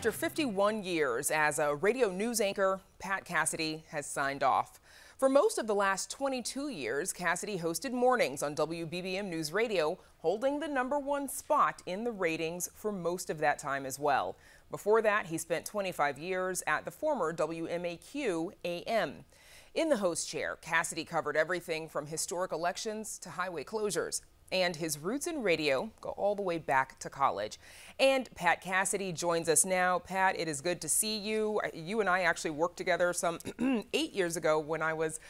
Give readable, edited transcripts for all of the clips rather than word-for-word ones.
After 51 years as a radio news anchor, Pat Cassidy has signed off. For most of the last 22 years, Cassidy hosted mornings on WBBM News Radio, holding the #1 spot in the ratings for most of that time as well. Before that, he spent 25 years at the former WMAQ AM. In the host chair, Cassidy covered everything from historic elections to highway closures. And his roots in radio go all the way back to college. And Pat Cassidy joins us now. Pat, it is good to see you. You and I actually worked together some 8 years ago when I was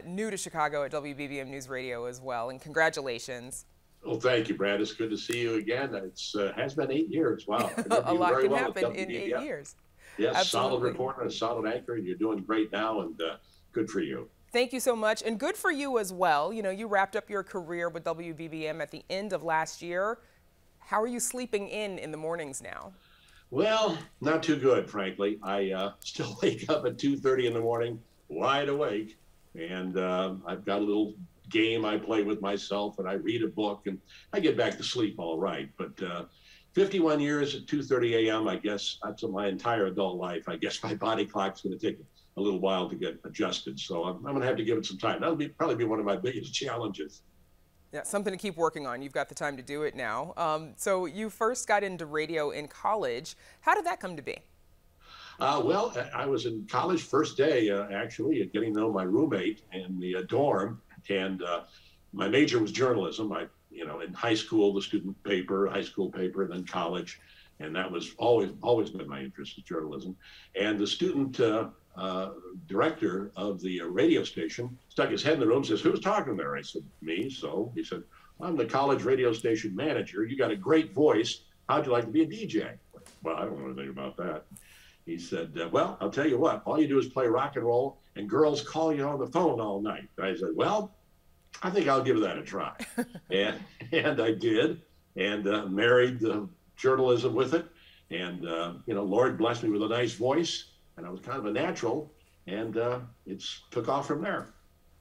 new to Chicago at WBBM News Radio as well. And congratulations. Well, thank you, Brad. It's good to see you again. It's has been 8 years. Wow. A lot can happen in 8 years. Yes, Absolutely. Solid reporter, a solid anchor, and you're doing great now, and good for you. Thank you so much, and good for you as well. You know, you wrapped up your career with WBBM at the end of last year. How are you sleeping in the mornings now? Well, not too good, frankly. I still wake up at 2:30 in the morning, wide awake, and I've got a little game I play with myself, and I read a book, and I get back to sleep all right. But 51 years at 2:30 a.m., I guess that's my entire adult life. I guess my body clock's going to take a little while to get adjusted, so I'm going to have to give it some time. That'll probably be one of my biggest challenges. Yeah, something to keep working on. You've got the time to do it now. So you first got into radio in college. How did that come to be? Well, I was in college first day, actually, getting to know my roommate in the dorm, and my major was journalism. In high school, the student paper, high school paper, and then college, and that was always been my interest in journalism. And the student director of the radio station stuck his head in the room and says, "Who's talking there?" I said, "Me." So he said, "I'm the college radio station manager. You got a great voice. How'd you like to be a DJ?" Well, I don't know anything about that. He said, "Well, I'll tell you what, all you do is play rock and roll and girls call you on the phone all night." I said, "Well, I think I'll give that a try." and I did, and married journalism with it. And, Lord blessed me with a nice voice, and I was kind of a natural, and it's took off from there.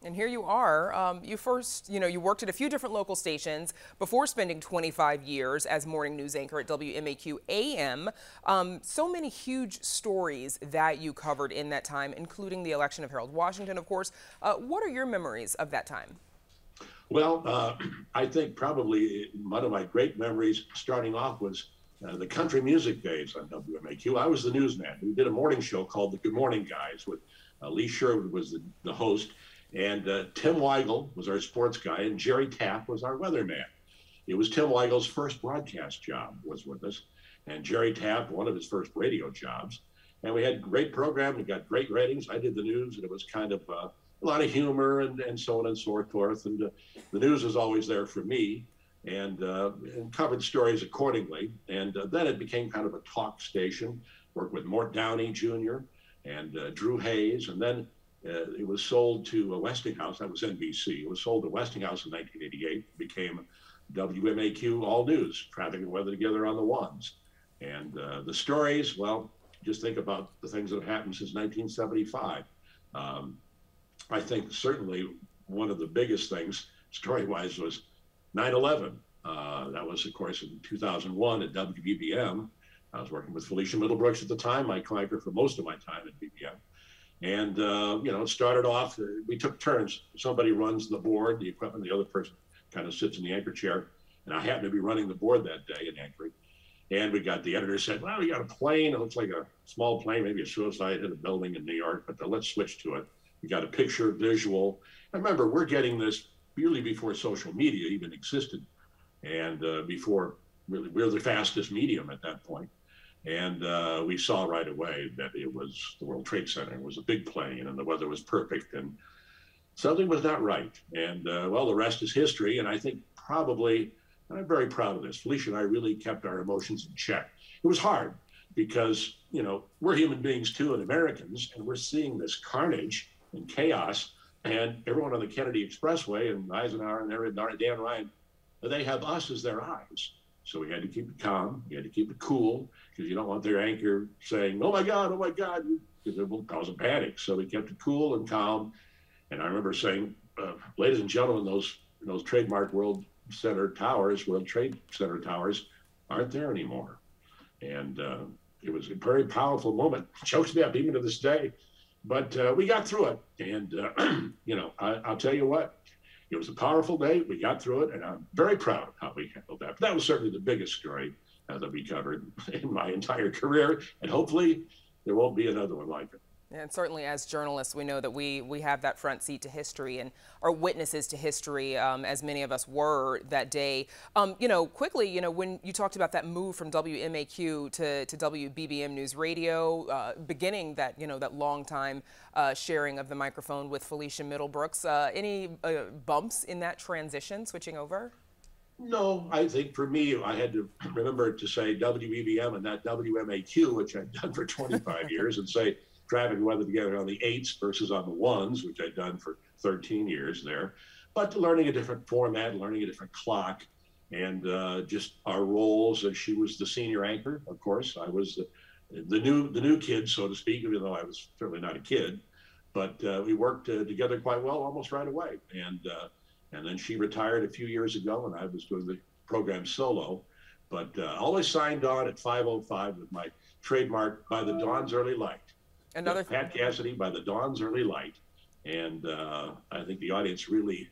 And here you are. You first, you worked at a few different local stations before spending 25 years as morning news anchor at WMAQ AM. So many huge stories that you covered in that time, including the election of Harold Washington, of course. What are your memories of that time? Well, I think probably one of my great memories starting off was the country music days on WMAQ. I was the newsman. We did a morning show called the Good Morning Guys with Lee Sherwood was the host, and Tim Weigel was our sports guy, and Jerry Tapp was our weatherman. It was Tim Weigel's first broadcast job was with us, and Jerry Tapp, one of his first radio jobs. And we had a great program. We got great ratings. I did the news, and it was kind of a lot of humor and so on and so forth. And the news was always there for me, and covered stories accordingly. And then it became kind of a talk station. Worked with Mort Downey Jr. and Drew Hayes, and then it was sold to Westinghouse. That was NBC. It was sold to Westinghouse in 1988. Became WMAQ All News, traffic and weather together on the ones. And the stories, well, just think about the things that have happened since 1975. I think certainly one of the biggest things, story-wise, was 9/11. That was, of course, in 2001 at WBBM. I was working with Felicia Middlebrooks at the time, my co-anchor for most of my time at BBM. And, it started off, we took turns. Somebody runs the board, the equipment, the other person kind of sits in the anchor chair. And I happened to be running the board that day in anchoring. And we got the editor said, "Well, we got a plane. It looks like a small plane, maybe a suicide hit a building in New York, but let's switch to it." We got a picture, visual. And remember, we're getting this really before social media even existed. And before, really, we're the fastest medium at that point. And we saw right away that it was the World Trade Center. It was a big plane, and the weather was perfect, and something was not right. And well, the rest is history. And I think probably, and I'm very proud of this, Felicia and I really kept our emotions in check. It was hard because, we're human beings too, and Americans, and we're seeing this carnage and chaos, and everyone on the Kennedy Expressway and Eisenhower and Dan Ryan, they have us as their eyes. So we had to keep it calm. We had to keep it cool, because you don't want their anchor saying, oh my God, because it will cause a panic. So we kept it cool and calm. And I remember saying, ladies and gentlemen, those trademark World Trade Center towers aren't there anymore. And It was a very powerful moment. Chokes me up even to this day. But we got through it. And, I'll tell you what, it was a powerful day. We got through it. And I'm very proud of how we handled that. But that was certainly the biggest story that we covered in my entire career. And hopefully there won't be another one like it. And certainly as journalists, we know that we have that front seat to history and are witnesses to history, as many of us were that day. Quickly, when you talked about that move from WMAQ to WBBM News Radio, beginning that, that long time sharing of the microphone with Felicia Middlebrooks, any bumps in that transition, switching over? No, I think for me, I had to remember to say WBBM and not WMAQ, which I've done for 25 years, and say, traffic weather together on the 8s versus on the 1s, which I'd done for 13 years there. But learning a different format, learning a different clock, and just our roles. As she was the senior anchor, of course. I was the new kid, so to speak, even though I was certainly not a kid. But we worked together quite well almost right away. And then she retired a few years ago, and I was doing the program solo. But always signed on at 5:05 with my trademark, By the Dawn's Early Light. Another Pat Cassidy, By the Dawn's Early Light. And I think the audience really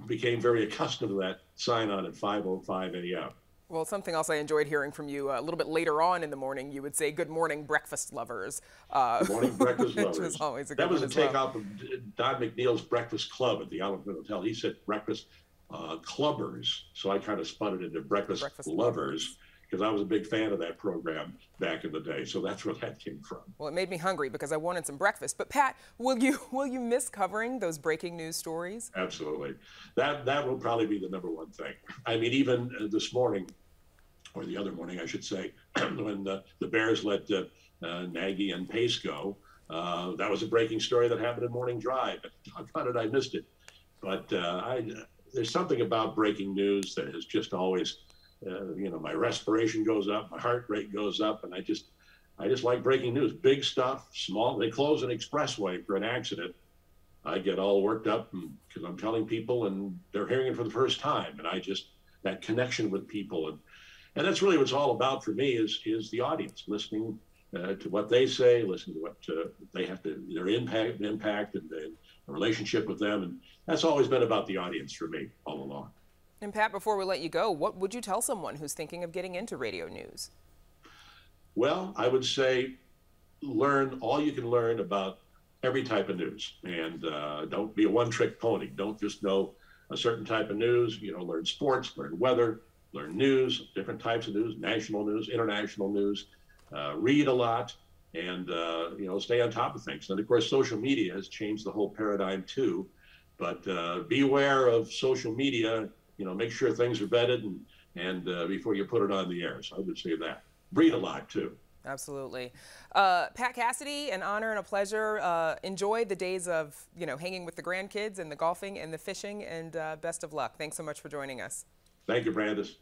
became very accustomed to that sign on at 5:05 a.m. Well, something else I enjoyed hearing from you a little bit later on in the morning, you would say, "Good morning, breakfast lovers." Good morning, breakfast lovers. Which was always a good That was one a as well. takeoff of Don McNeil's Breakfast Club at the Alamo Hotel. He said breakfast clubbers. So I kind of spun it into breakfast lovers, because I was a big fan of that program back in the day. So that's where that came from. Well, it made me hungry because I wanted some breakfast. But Pat, will you miss covering those breaking news stories? Absolutely. That will probably be the number one thing. I mean, even this morning, or the other morning, I should say, when the Bears let Nagy and Pace go, that was a breaking story that happened in Morning Drive. How did I missed it? But there's something about breaking news that has just always, my respiration goes up, my heart rate goes up, and I just like breaking news. Big stuff, small. They close an expressway for an accident. I get all worked up because I'm telling people, and they're hearing it for the first time, and that connection with people, and that's really what it's all about for me is the audience, listening to what they say, listening to what they have to, their impact and the relationship with them, and that's always been about the audience for me all along. And Pat, before we let you go, what would you tell someone who's thinking of getting into radio news? Well, I would say learn all you can learn about every type of news, and don't be a one-trick pony. Don't just know a certain type of news. Learn sports, learn weather, learn news, different types of news, national news, international news. Read a lot, and stay on top of things. And of course, social media has changed the whole paradigm too. But beware of social media. Make sure things are vetted and before you put it on the air. So I would say that. Read a lot too. Absolutely. Pat Cassidy, an honor and a pleasure. Enjoy the days of, hanging with the grandkids and the golfing and the fishing, and best of luck. Thanks so much for joining us. Thank you, Brandis.